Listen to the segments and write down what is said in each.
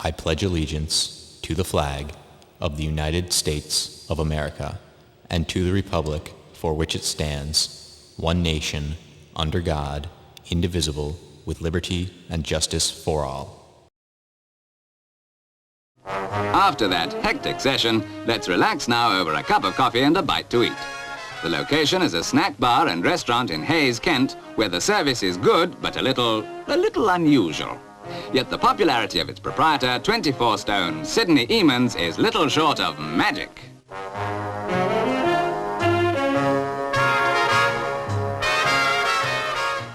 I pledge allegiance to the flag of the United States of America and to the republic for which it stands, one nation, under God, indivisible, with liberty and justice for all. After that hectic session, let's relax now over a cup of coffee and a bite to eat. The location is a snack bar and restaurant in Hayes, Kent, where the service is good but a little unusual. Yet the popularity of its proprietor, 24-stone Sydney Eamons, is little short of magic.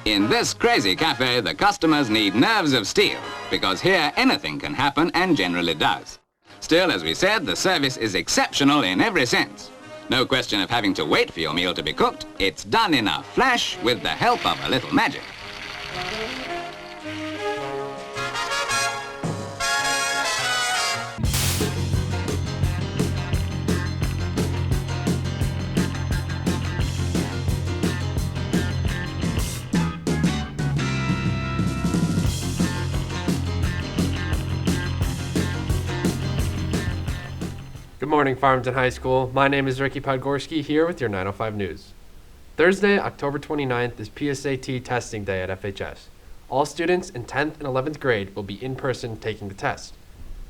In this crazy cafe, the customers need nerves of steel, because here anything can happen and generally does. Still, as we said, the service is exceptional in every sense. No question of having to wait for your meal to be cooked. It's done in a flash with the help of a little magic. Good morning, Farmington High School. My name is Ricky Podgorski here with your 905 News. Thursday, October 29th is PSAT testing day at FHS. All students in 10th and 11th grade will be in person taking the test.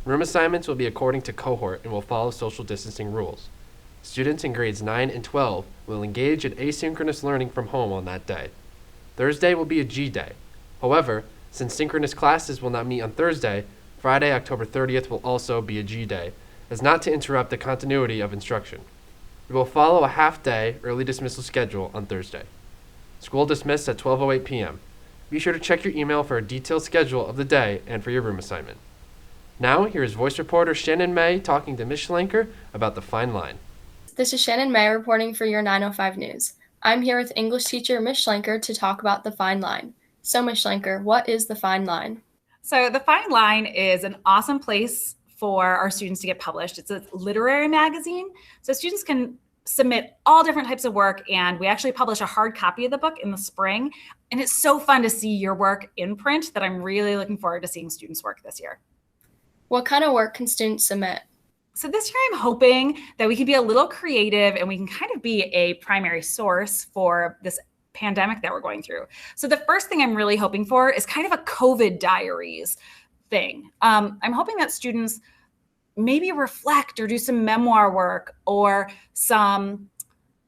Room assignments will be according to cohort and will follow social distancing rules. Students in grades 9 and 12 will engage in asynchronous learning from home on that day. Thursday will be a G day. However, since synchronous classes will not meet on Thursday, Friday, October 30th will also be a G day, as not to interrupt the continuity of instruction. We will follow a half-day early dismissal schedule on Thursday. School dismissed at 12:08 p.m. Be sure to check your email for a detailed schedule of the day and for your room assignment. Now, here is voice reporter Shannon May talking to Ms. Schlenker about the fine line. This is Shannon May reporting for your 905 News. I'm here with English teacher Ms. Schlenker to talk about the fine line. So, Ms. Schlenker, what is the fine line? So the Fine Line is an awesome place for our students to get published. It's a literary magazine, so students can submit all different types of work, and we actually publish a hard copy of the book in the spring, and it's so fun to see your work in print that I'm really looking forward to seeing students' work this year. What kind of work can students submit? So this year I'm hoping that we can be a little creative and we can kind of be a primary source for this pandemic that we're going through. So the first thing I'm really hoping for is kind of a COVID diaries thing. I'm hoping that students maybe reflect or do some memoir work or some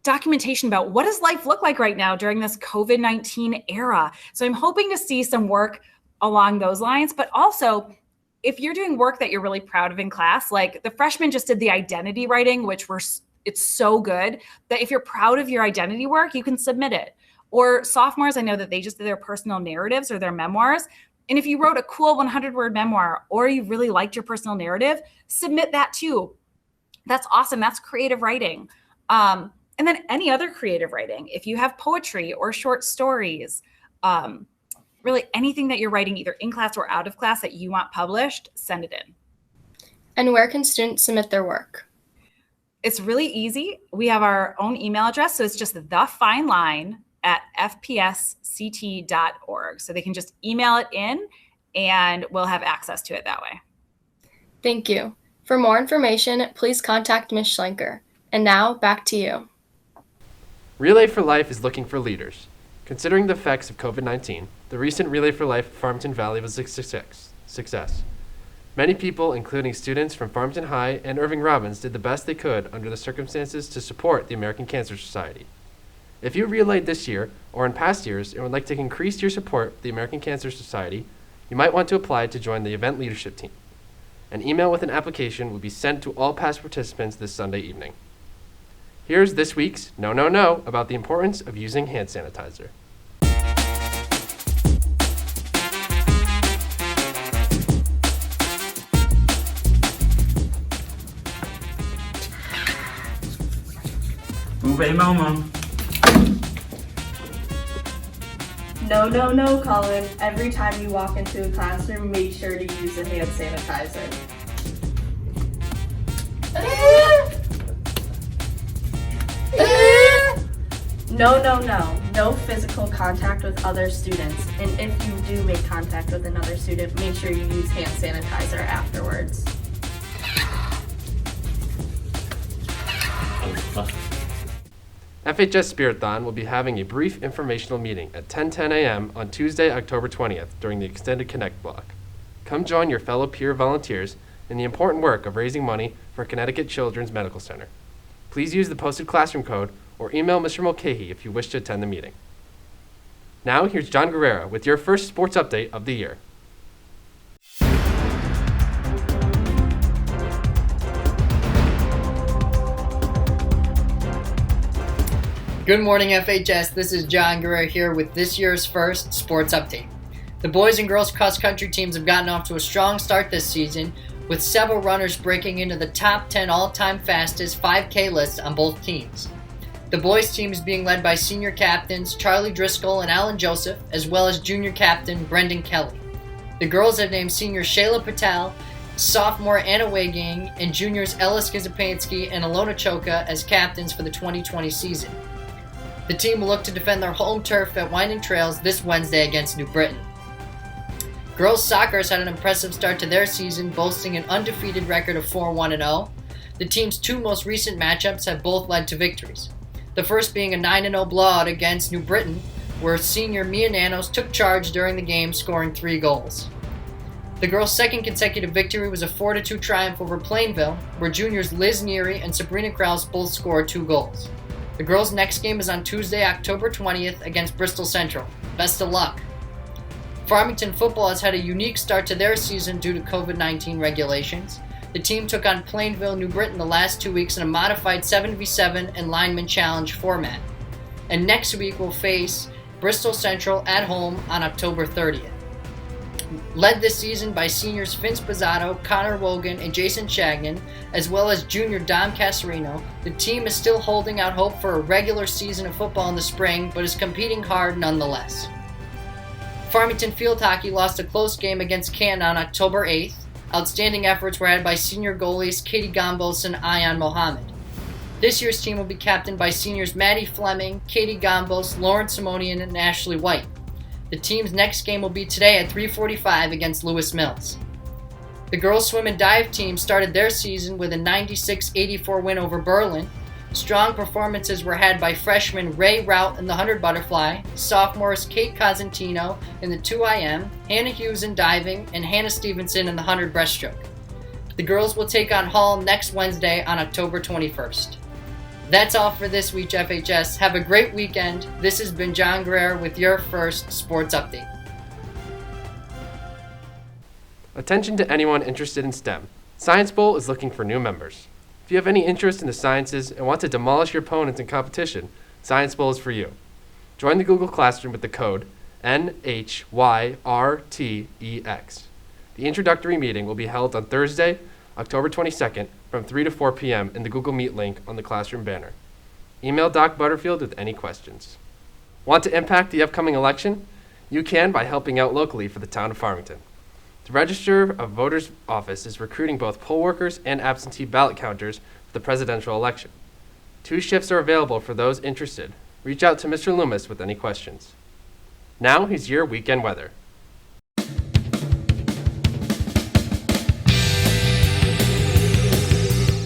documentation about what does life look like right now during this COVID-19 era. So I'm hoping to see some work along those lines, but also if you're doing work that you're really proud of in class, like the freshmen just did the identity writing, it's so good that if you're proud of your identity work, you can submit it. Or sophomores, I know that they just did their personal narratives or their memoirs. And if you wrote a cool 100-word memoir or you really liked your personal narrative, submit that too. That's awesome. That's creative writing. And then any other creative writing. If you have poetry or short stories, really anything that you're writing either in class or out of class that you want published, send it in. And where can students submit their work? It's really easy. We have our own email address, so it's just thefineline@fpsct.org. So they can just email it in and we'll have access to it that way. Thank you. For more information, please contact Ms. Schlenker. And now, back to you. Relay for Life is looking for leaders. Considering the effects of COVID-19, the recent Relay for Life Farmington Valley was a success. Many people, including students from Farmington High and Irving Robbins, did the best they could under the circumstances to support the American Cancer Society. If you relayed this year or in past years and would like to increase your support for the American Cancer Society, you might want to apply to join the event leadership team. An email with an application will be sent to all past participants this Sunday evening. Here's this week's No, No, No about the importance of using hand sanitizer. Move mama. No, no, no, Colin. Every time you walk into a classroom, make sure to use a hand sanitizer. No, no, no. No physical contact with other students. And if you do make contact with another student, make sure you use hand sanitizer afterwards. FHS Spiriton will be having a brief informational meeting at 10:10 a.m. on Tuesday, October 20th during the Extended Connect block. Come join your fellow peer volunteers in the important work of raising money for Connecticut Children's Medical Center. Please use the posted classroom code or email Mr. Mulcahy if you wish to attend the meeting. Now, here's John Guerrero with your first sports update of the year. Good morning, FHS. This is John Guerrero here with this year's first sports update. The boys and girls cross-country teams have gotten off to a strong start this season, with several runners breaking into the top 10 all-time fastest 5K lists on both teams. The boys team is being led by senior captains Charlie Driscoll and Alan Joseph, as well as junior captain Brendan Kelly. The girls have named senior Shayla Patel, sophomore Anna Weigang, and juniors Ellis Gizapansky and Alona Choka as captains for the 2020 season. The team will look to defend their home turf at Winding Trails this Wednesday against New Britain. Girls soccer has had an impressive start to their season, boasting an undefeated record of 4-1-0. The team's two most recent matchups have both led to victories. The first being a 9-0 blowout against New Britain, where senior Mia Nanos took charge during the game, scoring 3 goals. The girls' second consecutive victory was a 4-2 triumph over Plainville, where juniors Liz Neary and Sabrina Kraus both scored 2 goals. The girls' next game is on Tuesday, October 20th against Bristol Central. Best of luck. Farmington football has had a unique start to their season due to COVID-19 regulations. The team took on Plainville, New Britain the last 2 weeks in a modified 7v7 and lineman challenge format. And next week will face Bristol Central at home on October 30th. Led this season by seniors Vince Pizzato, Connor Wogan, and Jason Shagnon, as well as junior Dom Casarino, the team is still holding out hope for a regular season of football in the spring, but is competing hard nonetheless. Farmington Field Hockey lost a close game against Canton on October 8th. Outstanding efforts were had by senior goalies Katie Gombos and Ayan Mohammed. This year's team will be captained by seniors Maddie Fleming, Katie Gombos, Lauren Simonian, and Ashley White. The team's next game will be today at 3:45 against Lewis Mills. The girls swim and dive team started their season with a 96-84 win over Berlin. Strong performances were had by freshmen Ray Rout in the 100 butterfly, sophomores Kate Cosentino in the 2IM, Hannah Hughes in diving, and Hannah Stevenson in the 100 breaststroke. The girls will take on Hall next Wednesday on October 21st. That's all for this week, FHS. Have a great weekend. This has been John Guerrero with your first sports update. Attention to anyone interested in STEM. Science Bowl is looking for new members. If you have any interest in the sciences and want to demolish your opponents in competition, Science Bowl is for you. Join the Google Classroom with the code NHYRTEX. The introductory meeting will be held on Thursday, October 22nd from 3 to 4 p.m. in the Google Meet link on the classroom banner. Email Doc Butterfield with any questions. Want to impact the upcoming election? You can by helping out locally for the town of Farmington. The Register of Voters Office is recruiting both poll workers and absentee ballot counters for the presidential election. 2 shifts are available for those interested. Reach out to Mr. Loomis with any questions. Now, here's your weekend weather.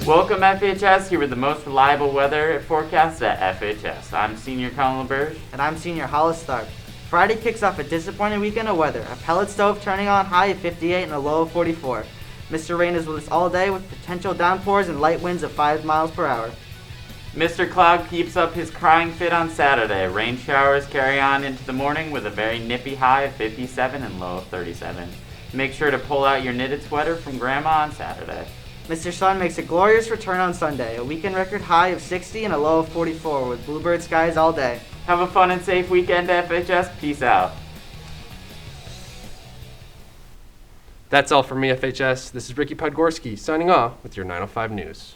Welcome FHS, here with the most reliable weather forecast at FHS. I'm Senior Colin LaBerge. And I'm Senior Hollis Stark. Friday kicks off a disappointing weekend of weather. A pellet stove turning on high of 58 and a low of 44. Mr. Rain is with us all day with potential downpours and light winds of 5 miles per hour. Mr. Cloud keeps up his crying fit on Saturday. Rain showers carry on into the morning with a very nippy high of 57 and low of 37. Make sure to pull out your knitted sweater from Grandma on Saturday. Mr. Sun makes a glorious return on Sunday. A weekend record high of 60 and a low of 44 with bluebird skies all day. Have a fun and safe weekend, FHS. Peace out. That's all from me, FHS. This is Ricky Podgorski signing off with your 905 News.